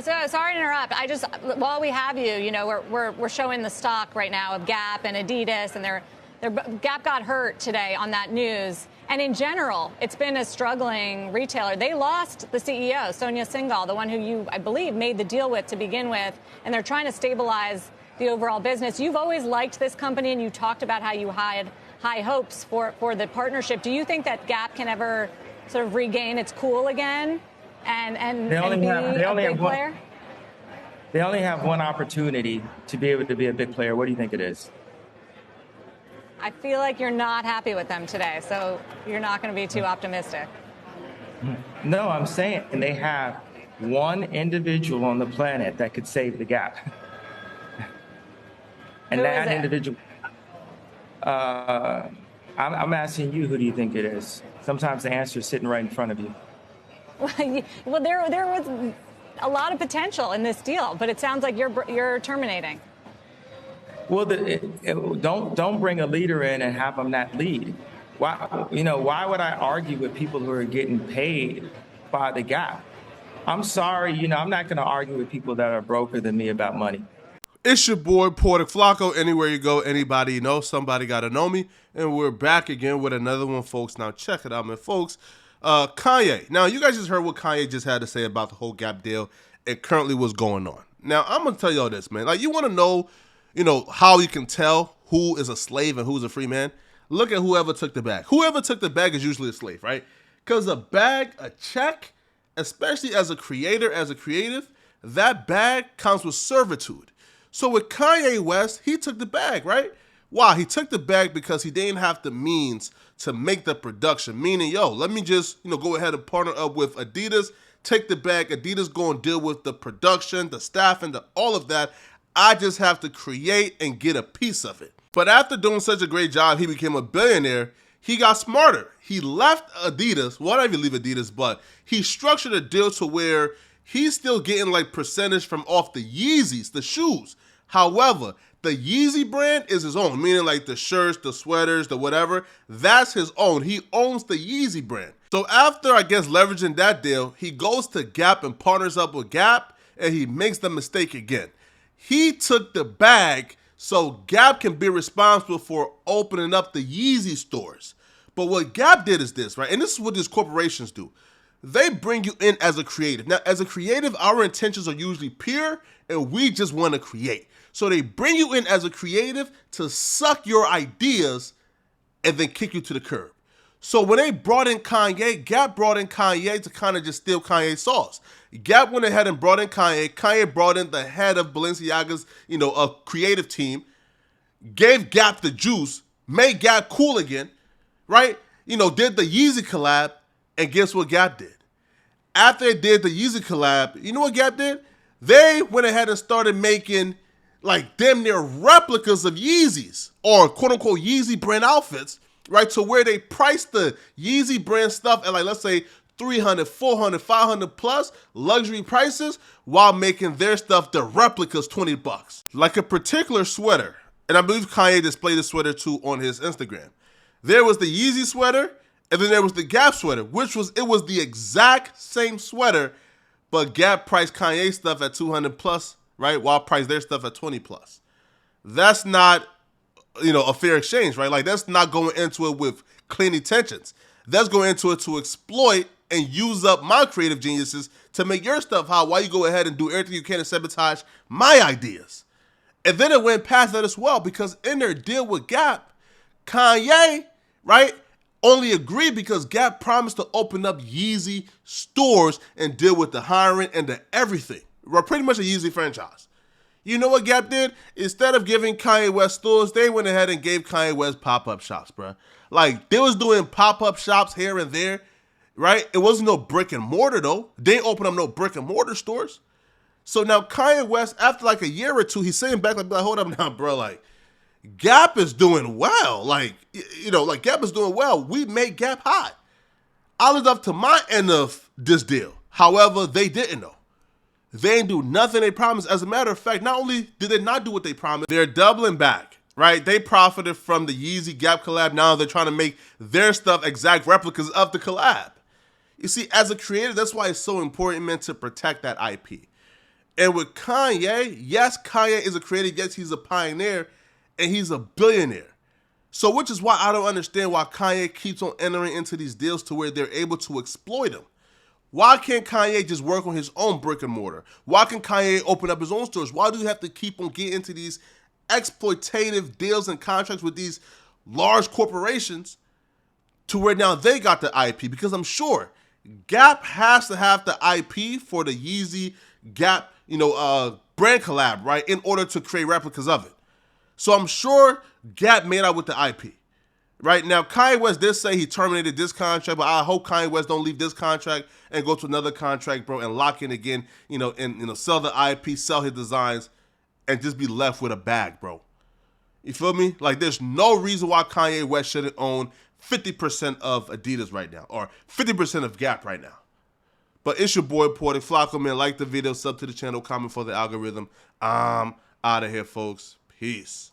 So sorry to interrupt. While we have you, we're showing the stock right now of Gap and Adidas, and their Gap got hurt today on that news. And in general, it's been a struggling retailer. They lost the CEO, Sonia Singhal, the one who you, I believe, made the deal with to begin with, and they're trying to stabilize the overall business. You've always liked this company, and you talked about how you had high hopes for the partnership. Do you think that Gap can ever sort of regain its cool again and be a big player? They only have one opportunity to be able to be a big player. What do you think it is? I feel like you're not happy with them today, so you're not going to be too optimistic. No, I'm saying they have one individual on the planet that could save the Gap. And Who that is it? individual, I'm asking you, who do you think it is? Sometimes the answer is sitting right in front of you. Well, there was a lot of potential in this deal, but it sounds like you're terminating. Well, don't bring a leader in and have them not lead. Why would I argue with people who are getting paid by the Gap? I'm sorry, I'm not going to argue with people that are broker than me about money. It's your boy, Porter Flacco. Anywhere you go, anybody you know, somebody got to know me. And we're back again with another one, folks. Now, check it out, man, folks. Kanye. Now, you guys just heard what Kanye just had to say about the whole Gap deal and currently what's going on. Now, I'm going to tell y'all this, man. Like, you want to know, how you can tell who is a slave and who's a free man? Look at whoever took the bag. Whoever took the bag is usually a slave, right? Because a check, especially as a creator, as a creative, that bag comes with servitude. So with Kanye West, he took the bag, right? Why? He took the bag because he didn't have the means to make the production. Meaning, let me just, go ahead and partner up with Adidas, take the bag. Adidas go and deal with the production, the staff, and all of that. I just have to create and get a piece of it. But after doing such a great job, he became a billionaire. He got smarter. He left Adidas. Well, not even leave Adidas, but he structured a deal to where he's still getting like percentage from off the Yeezys, the shoes. However, the Yeezy brand is his own, meaning like the shirts, the sweaters, the whatever, that's his own. He owns the Yeezy brand. So after, I guess, leveraging that deal, he goes to Gap and partners up with Gap, and he makes the mistake again. He took the bag so Gap can be responsible for opening up the Yeezy stores. But what Gap did is this, right? And this is what these corporations do. They bring you in as a creative. Now, as a creative, our intentions are usually pure, and we just want to create. So they bring you in as a creative to suck your ideas and then kick you to the curb. So when they brought in Kanye, Gap brought in Kanye to kind of just steal Kanye's sauce. Gap went ahead and brought in Kanye. Kanye brought in the head of Balenciaga's, a creative team, gave Gap the juice, made Gap cool again, right? Did the Yeezy collab, and guess what Gap did? After they did the Yeezy collab, you know what Gap did? They went ahead and started making like damn near replicas of Yeezys or quote unquote Yeezy brand outfits, right? To where they priced the Yeezy brand stuff at like, let's say 300, 400, 500 plus luxury prices while making their stuff, the replicas, $20. Like a particular sweater, and I believe Kanye displayed the sweater too on his Instagram. There was the Yeezy sweater, and then there was the Gap sweater, it was the exact same sweater, but Gap priced Kanye stuff at 200 plus, right? While priced their stuff at 20 plus. That's not, a fair exchange, right? Like that's not going into it with clean intentions. That's going into it to exploit and use up my creative geniuses to make your stuff hot while you go ahead and do everything you can to sabotage my ideas. And then it went past that as well because in their deal with Gap, Kanye, right, only agreed because Gap promised to open up Yeezy stores and deal with the hiring and the everything. We're pretty much a Yeezy franchise. You know what Gap did? Instead of giving Kanye West stores, they went ahead and gave Kanye West pop-up shops, bro. Like, they was doing pop-up shops here and there, right? It wasn't no brick and mortar, though. They didn't open up no brick and mortar stores. So now Kanye West, after like a year or two, he's saying back, like hold up now, bro. Like, Gap is doing well. Like Gap is doing well. We made Gap hot. I lived up to my end of this deal. However, they didn't know. They didn't do nothing they promised. As a matter of fact, not only did they not do what they promised, they're doubling back, right? They profited from the Yeezy Gap collab. Now they're trying to make their stuff exact replicas of the collab. You see, as a creator, that's why it's so important, man, to protect that IP. And with Kanye, yes, Kanye is a creative, yes, he's a pioneer, and he's a billionaire. So which is why I don't understand why Kanye keeps on entering into these deals to where they're able to exploit him. Why can't Kanye just work on his own brick and mortar? Why can Kanye open up his own stores? Why do you have to keep on getting into these exploitative deals and contracts with these large corporations to where now they got the IP? Because I'm sure Gap has to have the IP for the Yeezy Gap, brand collab, right, in order to create replicas of it. So I'm sure Gap made out with the IP. Right now, Kanye West did say he terminated this contract, but I hope Kanye West don't leave this contract and go to another contract, bro, and lock in again, and sell the IP, sell his designs, and just be left with a bag, bro. You feel me? Like, there's no reason why Kanye West shouldn't own 50% of Adidas right now, or 50% of Gap right now. But it's your boy, Poetic Flocko, man. Like the video, sub to the channel, comment for the algorithm. I'm out of here, folks. Peace.